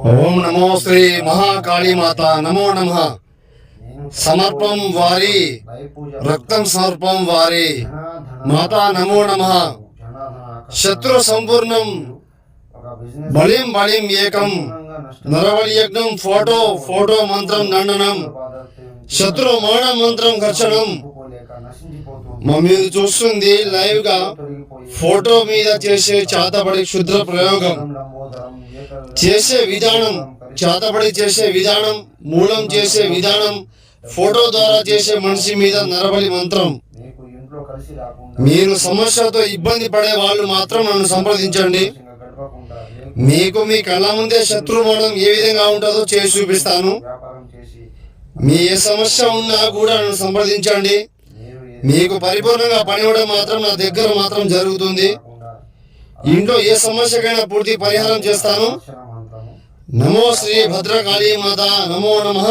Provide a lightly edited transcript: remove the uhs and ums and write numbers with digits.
ఓం నమో శ్రీ మహాకాళీ మాత నమో నమః. సమర్పం వారి రక్తం సమర్పం వారి మాతా నమో నమః. శత్రు సంపూర్ణం బలిం బలిం ఏకం నరవలి యజ్ఞం ఫోటో మంత్రం దండనం శత్రు మరణ మంత్రం ఘర్షణం. మీరు చూస్తుంది లైవ్ గా ఫోటో మీద చేసే చాతబడి క్షుద్ర ప్రయోగం చేసే విధానం, చాతబడి చేసే విధానం, మూలం చేసే విధానం, ఫోటో ద్వారా చేసే మనిషి మీద నరబలి మంత్రం. మీరు సమస్యతో ఇబ్బంది పడే వాళ్ళు మాత్రం నన్ను సంప్రదించండి. మీకు మీ కళ్ళ ముందే శత్రు మరణం ఏ విధంగా ఉంటుందో చేసి చూపిస్తాను. మీ ఏ సమస్య ఉన్నా కూడా నన్ను సంప్రదించండి. మీకు పరిపూర్ణంగా పనివ్వడం మాత్రం నా దగ్గర మాత్రం జరుగుతుంది. ఇంట్లో ఏ సమస్యకైనా పూర్తి పరిహారం చేస్తాను. నమో శ్రీ భద్రకాళీ మాత నమో నమః.